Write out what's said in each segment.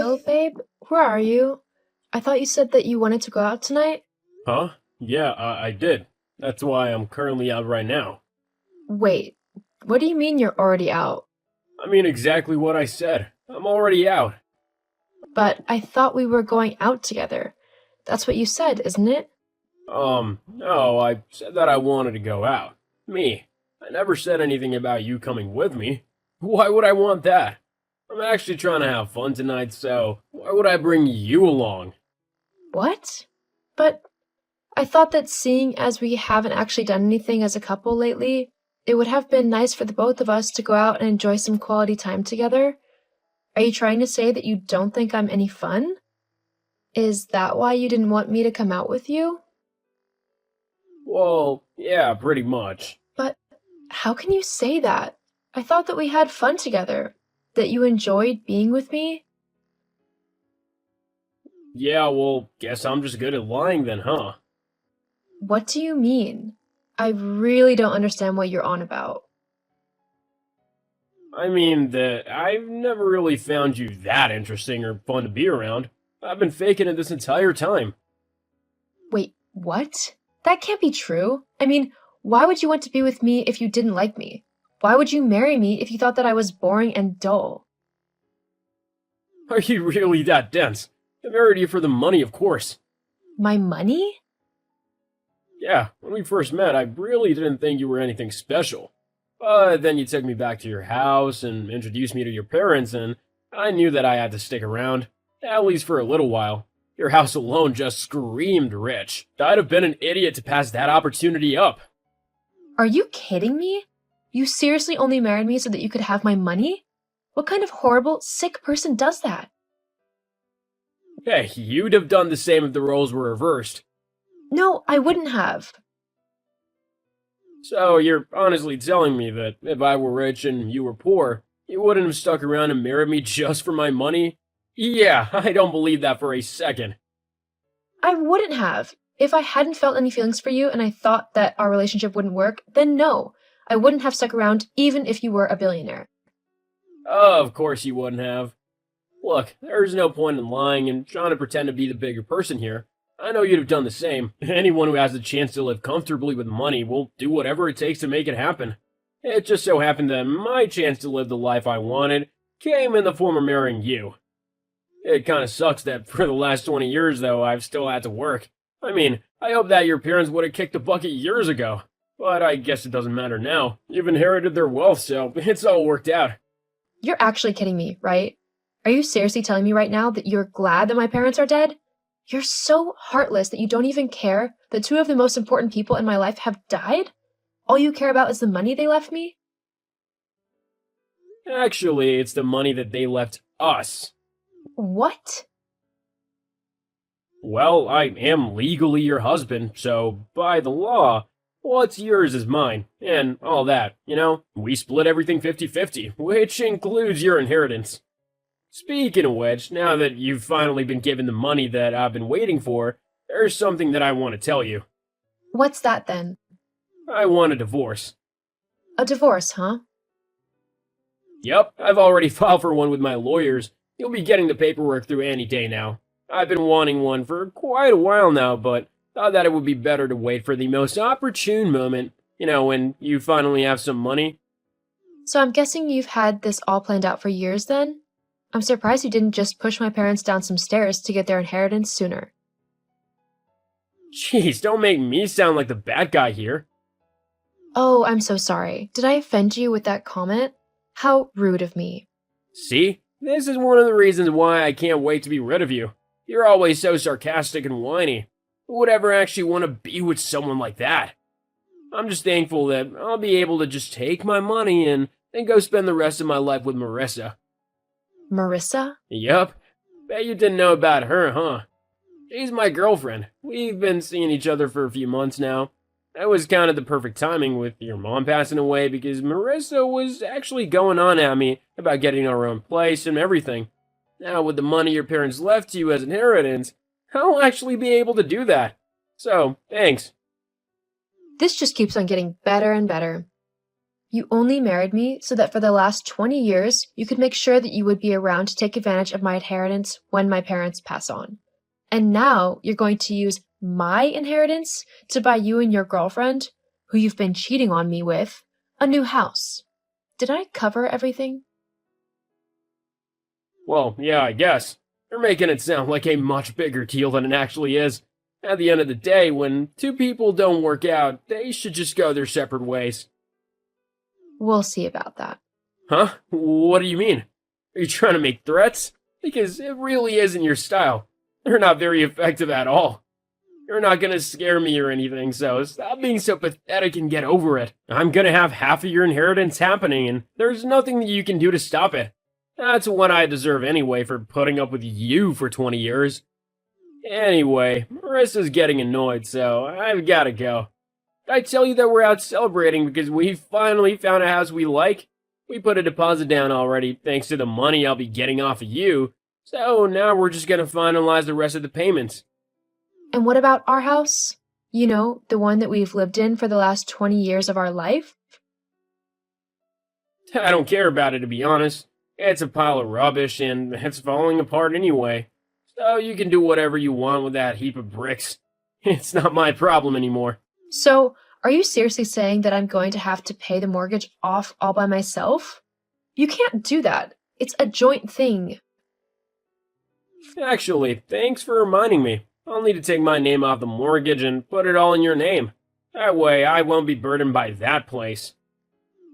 Will, babe, where are you? I thought you said that you wanted to go out tonight. Huh? Yeah, I did. That's why I'm currently out right now. Wait, what do you mean you're already out? I mean exactly what I said. I'm already out. But I thought we were going out together. That's what you said, isn't it? No, I said that I wanted to go out. Me. I never said anything about you coming with me. Why would I want that? I'm actually trying to have fun tonight, so why would I bring you along? What? But I thought that seeing as we haven't actually done anything as a couple lately, it would have been nice for the both of us to go out and enjoy some quality time together. Are you trying to say that you don't think I'm any fun? Is that why you didn't want me to come out with you? Well, yeah, pretty much. But how can you say that? I thought that we had fun together, that you enjoyed being with me. Yeah, well, guess I'm just good at lying then, huh? What do you mean? I really don't understand what you're on about. I mean that I've never really found you that interesting or fun to be around. I've been faking it this entire time. Wait, what? That can't be true. I mean, why would you want to be with me if you didn't like me? Why would you marry me if you thought that I was boring and dull? Are you really that dense? I married you for the money, of course. My money? Yeah, when we first met, I really didn't think you were anything special. But then you took me back to your house and introduced me to your parents, and I knew that I had to stick around, at least for a little while. Your house alone just screamed rich. I'd have been an idiot to pass that opportunity up. Are you kidding me? You seriously only married me so that you could have my money? What kind of horrible, sick person does that? Hey, you'd have done the same if the roles were reversed. No, I wouldn't have. So you're honestly telling me that if I were rich and you were poor, you wouldn't have stuck around and married me just for my money? Yeah, I don't believe that for a second. I wouldn't have. If I hadn't felt any feelings for you and I thought that our relationship wouldn't work, then no. I wouldn't have stuck around even if you were a billionaire. Of course you wouldn't have. Look, there's no point in lying and trying to pretend to be the bigger person here. I know you'd have done the same. Anyone who has the chance to live comfortably with money will do whatever it takes to make it happen. It just so happened that my chance to live the life I wanted came in the form of marrying you. It kinda sucks that for the last 20 years, though, I've still had to work. I mean, I hope that your parents would have kicked the bucket years ago. But I guess it doesn't matter now. You've inherited their wealth, so it's all worked out. You're actually kidding me, right? Are you seriously telling me right now that you're glad that my parents are dead? You're so heartless that you don't even care that two of the most important people in my life have died? All you care about is the money they left me? Actually, it's the money that they left us. What? Well, I am legally your husband, so by the law, what's yours is mine, and all that, you know? We split everything 50-50, which includes your inheritance. Speaking of which, now that you've finally been given the money that I've been waiting for, there's something that I want to tell you. What's that then? I want a divorce. A divorce, huh? Yep, I've already filed for one with my lawyers. You'll be getting the paperwork through any day now. I've been wanting one for quite a while now, but thought that it would be better to wait for the most opportune moment, you know, when you finally have some money. So I'm guessing you've had this all planned out for years then? I'm surprised you didn't just push my parents down some stairs to get their inheritance sooner. Jeez, don't make me sound like the bad guy here. Oh, I'm so sorry. Did I offend you with that comment? How rude of me. See? This is one of the reasons why I can't wait to be rid of you. You're always so sarcastic and whiny. Who would ever actually want to be with someone like that? I'm just thankful that I'll be able to just take my money and then go spend the rest of my life with Marissa. Marissa? Yup. Bet you didn't know about her, huh? She's my girlfriend. We've been seeing each other for a few months now. That was kind of the perfect timing with your mom passing away because Marissa was actually going on at me about getting our own place and everything. Now with the money your parents left you as inheritance, I'll actually be able to do that. So, thanks. This just keeps on getting better and better. You only married me so that for the last 20 years, you could make sure that you would be around to take advantage of my inheritance when my parents pass on. And now you're going to use my inheritance to buy you and your girlfriend, who you've been cheating on me with, a new house. Did I cover everything? Well, yeah, I guess. You're making it sound like a much bigger deal than it actually is. At the end of the day, when two people don't work out, they should just go their separate ways. We'll see about that. Huh? What do you mean? Are you trying to make threats? Because it really isn't your style. They're not very effective at all. You're not gonna scare me or anything, so stop being so pathetic and get over it. I'm gonna have half of your inheritance happening, and there's nothing that you can do to stop it. That's what I deserve anyway for putting up with you for 20 years. Anyway, Marissa's getting annoyed, so I've gotta go. I tell you that we're out celebrating because we finally found a house we like. We put a deposit down already thanks to the money I'll be getting off of you, so now we're just gonna finalize the rest of the payments. And what about our house? You know, the one that we've lived in for the last 20 years of our life? I don't care about it, to be honest. It's a pile of rubbish, and it's falling apart anyway. So you can do whatever you want with that heap of bricks. It's not my problem anymore. So, are you seriously saying that I'm going to have to pay the mortgage off all by myself? You can't do that. It's a joint thing. Actually, thanks for reminding me. I'll need to take my name off the mortgage and put it all in your name. That way I won't be burdened by that place.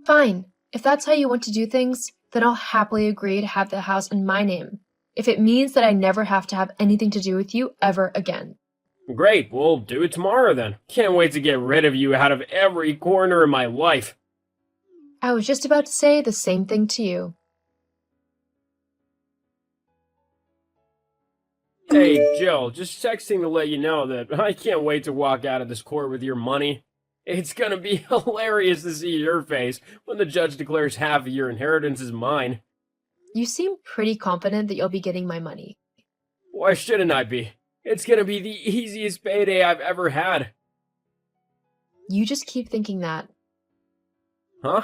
Fine. If that's how you want to do things, then I'll happily agree to have the house in my name, if it means that I never have to have anything to do with you ever again. Great, we'll do it tomorrow then. Can't wait to get rid of you out of every corner of my life. I was just about to say the same thing to you. Hey, Jill, just texting to let you know that I can't wait to walk out of this court with your money. It's gonna be hilarious to see your face when the judge declares half of your inheritance is mine. You seem pretty confident that you'll be getting my money. Why shouldn't I be? It's gonna be the easiest payday I've ever had. You just keep thinking that. Huh?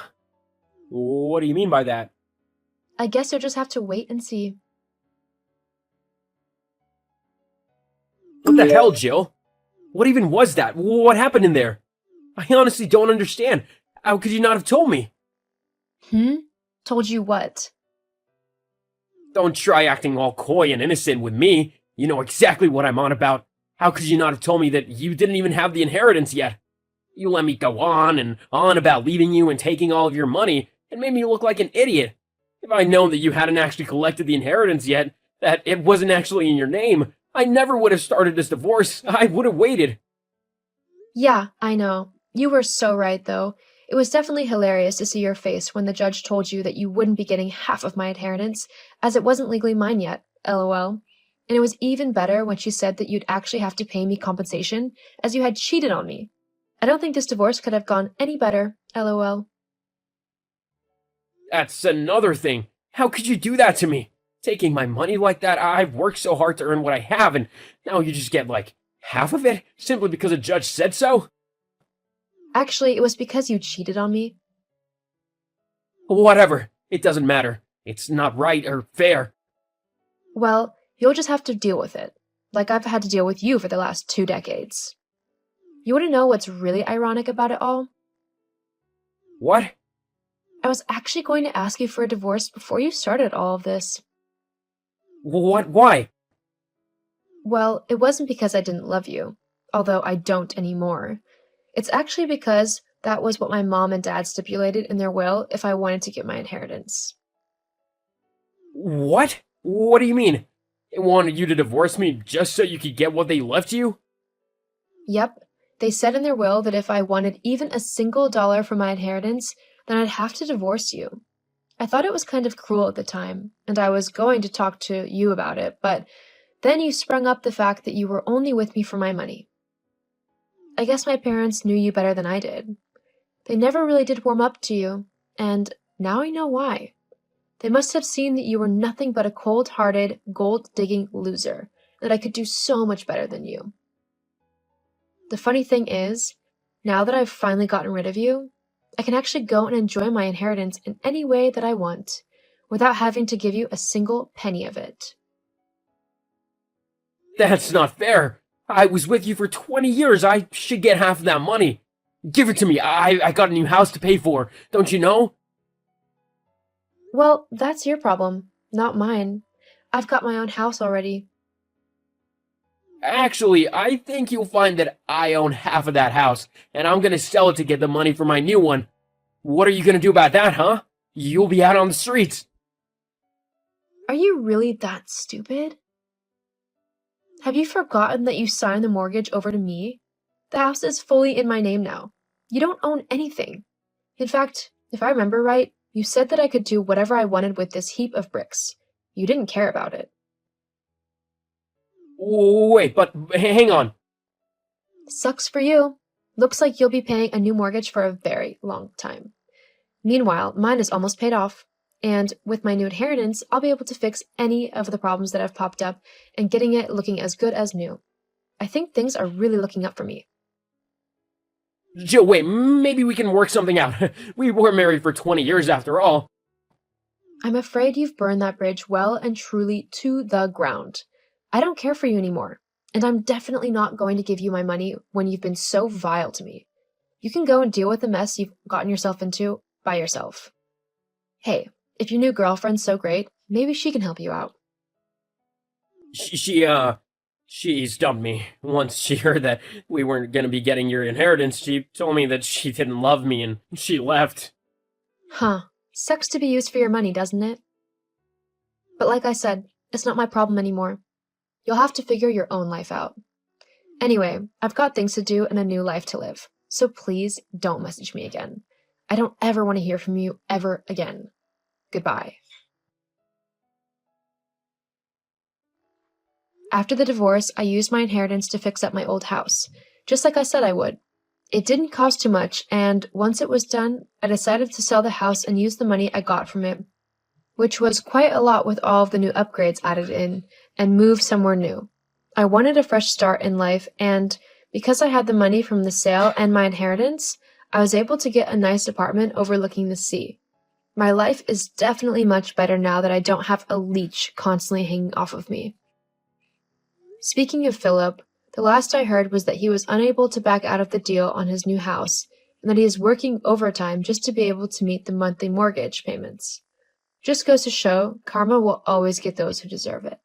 What do you mean by that? I guess you'll just have to wait and see. What the hell, Jill? What even was that? What happened in there? I honestly don't understand. How could you not have told me? Told you what? Don't try acting all coy and innocent with me. You know exactly what I'm on about. How could you not have told me that you didn't even have the inheritance yet? You let me go on and on about leaving you and taking all of your money and made me look like an idiot. If I'd known that you hadn't actually collected the inheritance yet, that it wasn't actually in your name, I never would have started this divorce. I would have waited. Yeah, I know. You were so right, though. It was definitely hilarious to see your face when the judge told you that you wouldn't be getting half of my inheritance, as it wasn't legally mine yet, lol. And it was even better when she said that you'd actually have to pay me compensation, as you had cheated on me. I don't think this divorce could have gone any better, lol. That's another thing. How could you do that to me? Taking my money like that, I've worked so hard to earn what I have, and now you just get, like, half of it? Simply because a judge said so? Actually, it was because you cheated on me. Whatever. It doesn't matter. It's not right or fair. Well, you'll just have to deal with it, like I've had to deal with you for the last 2 decades. You want to know what's really ironic about it all? What? I was actually going to ask you for a divorce before you started all of this. What? Why? Well, it wasn't because I didn't love you, although I don't anymore. It's actually because that was what my mom and dad stipulated in their will if I wanted to get my inheritance. What? What do you mean? They wanted you to divorce me just so you could get what they left you? Yep, they said in their will that if I wanted even a single dollar from my inheritance, then I'd have to divorce you. I thought it was kind of cruel at the time, and I was going to talk to you about it, but then you sprung up the fact that you were only with me for my money. I guess my parents knew you better than I did. They never really did warm up to you, and now I know why. They must have seen that you were nothing but a cold-hearted, gold-digging loser, that I could do so much better than you. The funny thing is, now that I've finally gotten rid of you, I can actually go and enjoy my inheritance in any way that I want, without having to give you a single penny of it. That's not fair. I was with you for 20 years. I should get half of that money. Give it to me. I got a new house to pay for. Don't you know? Well, that's your problem, not mine. I've got my own house already. Actually, I think you'll find that I own half of that house, and I'm gonna sell it to get the money for my new one. What are you gonna do about that, huh? You'll be out on the streets. Are you really that stupid? Have you forgotten that you signed the mortgage over to me? The house is fully in my name now. You don't own anything. In fact, if I remember right, you said that I could do whatever I wanted with this heap of bricks. You didn't care about it. Wait, but hang on. Sucks for you. Looks like you'll be paying a new mortgage for a very long time. Meanwhile, mine is almost paid off. And with my new inheritance, I'll be able to fix any of the problems that have popped up and getting it looking as good as new. I think things are really looking up for me. Jill, wait, maybe we can work something out. We were married for 20 years after all. I'm afraid you've burned that bridge well and truly to the ground. I don't care for you anymore, and I'm definitely not going to give you my money when you've been so vile to me. You can go and deal with the mess you've gotten yourself into by yourself. Hey, if your new girlfriend's so great, maybe she can help you out. She stumped me. Once she heard that we weren't gonna be getting your inheritance, she told me that she didn't love me and she left. Huh. Sucks to be used for your money, doesn't it? But like I said, it's not my problem anymore. You'll have to figure your own life out. Anyway, I've got things to do and a new life to live, so please don't message me again. I don't ever want to hear from you ever again. Goodbye. After the divorce, I used my inheritance to fix up my old house, just like I said I would. It didn't cost too much, and once it was done, I decided to sell the house and use the money I got from it, which was quite a lot with all of the new upgrades added in, and move somewhere new. I wanted a fresh start in life, and because I had the money from the sale and my inheritance, I was able to get a nice apartment overlooking the sea. My life is definitely much better now that I don't have a leech constantly hanging off of me. Speaking of Philip, the last I heard was that he was unable to back out of the deal on his new house, and that he is working overtime just to be able to meet the monthly mortgage payments. Just goes to show, karma will always get those who deserve it.